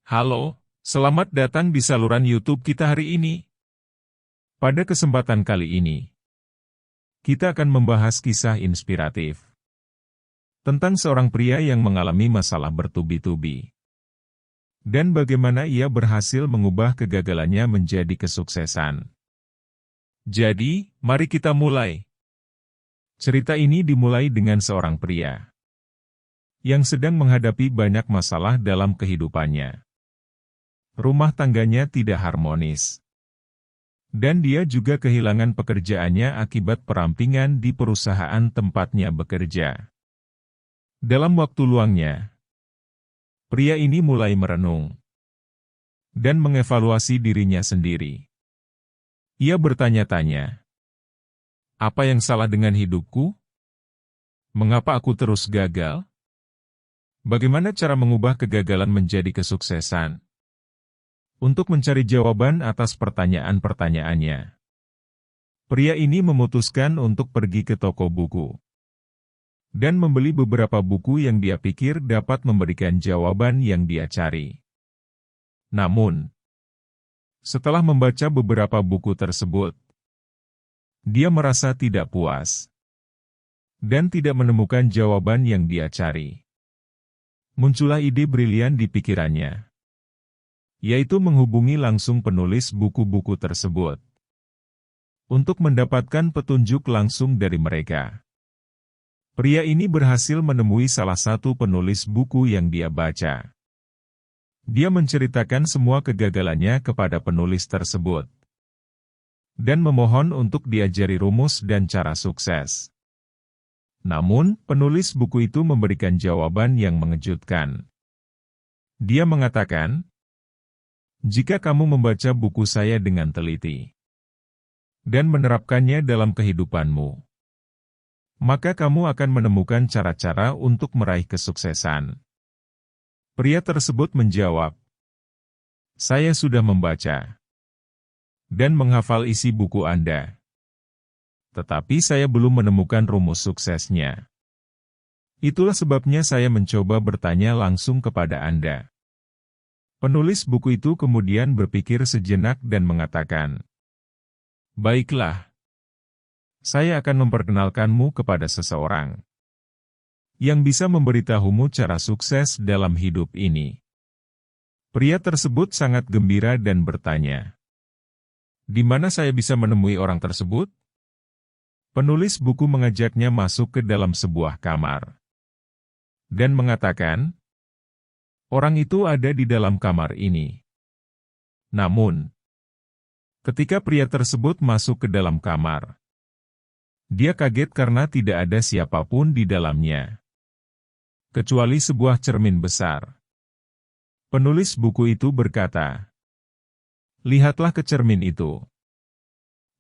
Halo, selamat datang di saluran YouTube kita hari ini. Pada kesempatan kali ini, kita akan membahas kisah inspiratif tentang seorang pria yang mengalami masalah bertubi-tubi dan bagaimana ia berhasil mengubah kegagalannya menjadi kesuksesan. Jadi, mari kita mulai. Cerita ini dimulai dengan seorang pria yang sedang menghadapi banyak masalah dalam kehidupannya. Rumah tangganya tidak harmonis. Dan dia juga kehilangan pekerjaannya akibat perampingan di perusahaan tempatnya bekerja. Dalam waktu luangnya, pria ini mulai merenung dan mengevaluasi dirinya sendiri. Ia bertanya-tanya, apa yang salah dengan hidupku? Mengapa aku terus gagal? Bagaimana cara mengubah kegagalan menjadi kesuksesan? Untuk mencari jawaban atas pertanyaan-pertanyaannya, pria ini memutuskan untuk pergi ke toko buku dan membeli beberapa buku yang dia pikir dapat memberikan jawaban yang dia cari. Namun, setelah membaca beberapa buku tersebut, dia merasa tidak puas dan tidak menemukan jawaban yang dia cari. Muncullah ide brilian di pikirannya, yaitu menghubungi langsung penulis buku-buku tersebut untuk mendapatkan petunjuk langsung dari mereka. Pria ini berhasil menemui salah satu penulis buku yang dia baca. Dia menceritakan semua kegagalannya kepada penulis tersebut dan memohon untuk diajari rumus dan cara sukses. Namun, penulis buku itu memberikan jawaban yang mengejutkan. Dia mengatakan, jika kamu membaca buku saya dengan teliti dan menerapkannya dalam kehidupanmu, maka kamu akan menemukan cara-cara untuk meraih kesuksesan. Pria tersebut menjawab, saya sudah membaca dan menghafal isi buku Anda, tetapi saya belum menemukan rumus suksesnya. Itulah sebabnya saya mencoba bertanya langsung kepada Anda. Penulis buku itu kemudian berpikir sejenak dan mengatakan, baiklah, saya akan memperkenalkanmu kepada seseorang yang bisa memberitahumu cara sukses dalam hidup ini. Pria tersebut sangat gembira dan bertanya, di mana saya bisa menemui orang tersebut? Penulis buku mengajaknya masuk ke dalam sebuah kamar dan mengatakan, orang itu ada di dalam kamar ini. Namun, ketika pria tersebut masuk ke dalam kamar, dia kaget karena tidak ada siapapun di dalamnya, kecuali sebuah cermin besar. Penulis buku itu berkata, lihatlah ke cermin itu.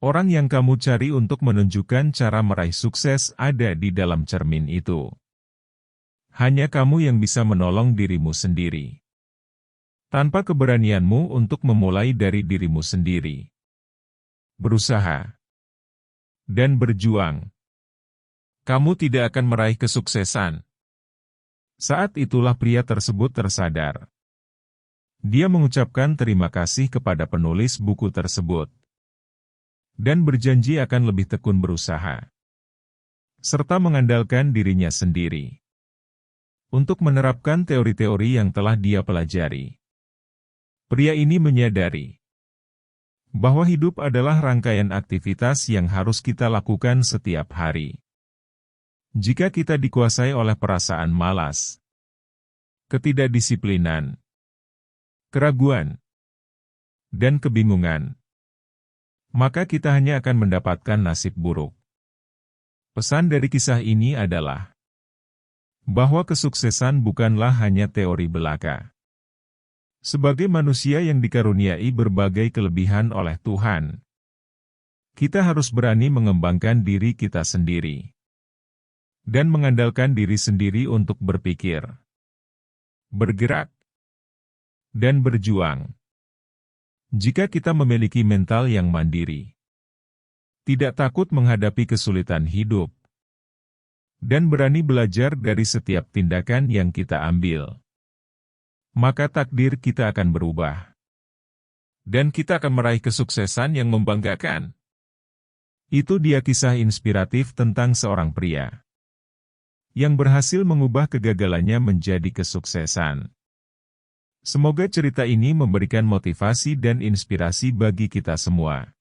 Orang yang kamu cari untuk menunjukkan cara meraih sukses ada di dalam cermin itu. Hanya kamu yang bisa menolong dirimu sendiri. Tanpa keberanianmu untuk memulai dari dirimu sendiri. Berusaha dan berjuang, kamu tidak akan meraih kesuksesan. Saat itulah pria tersebut tersadar. Dia mengucapkan terima kasih kepada penulis buku tersebut dan berjanji akan lebih tekun berusaha, serta mengandalkan dirinya sendiri untuk menerapkan teori-teori yang telah dia pelajari. Pria ini menyadari bahwa hidup adalah rangkaian aktivitas yang harus kita lakukan setiap hari. Jika kita dikuasai oleh perasaan malas, ketidakdisiplinan, keraguan, dan kebingungan, maka kita hanya akan mendapatkan nasib buruk. Pesan dari kisah ini adalah bahwa kesuksesan bukanlah hanya teori belaka. Sebagai manusia yang dikaruniai berbagai kelebihan oleh Tuhan, kita harus berani mengembangkan diri kita sendiri dan mengandalkan diri sendiri untuk berpikir, bergerak, dan berjuang. Jika kita memiliki mental yang mandiri, tidak takut menghadapi kesulitan hidup, dan berani belajar dari setiap tindakan yang kita ambil, maka takdir kita akan berubah. Dan kita akan meraih kesuksesan yang membanggakan. Itu dia kisah inspiratif tentang seorang pria yang berhasil mengubah kegagalannya menjadi kesuksesan. Semoga cerita ini memberikan motivasi dan inspirasi bagi kita semua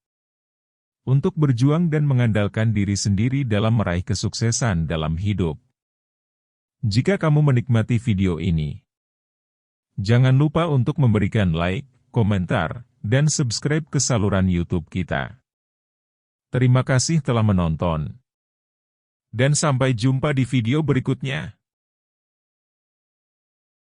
untuk berjuang dan mengandalkan diri sendiri dalam meraih kesuksesan dalam hidup. Jika kamu menikmati video ini, jangan lupa untuk memberikan like, komentar, dan subscribe ke saluran YouTube kita. Terima kasih telah menonton. Dan sampai jumpa di video berikutnya.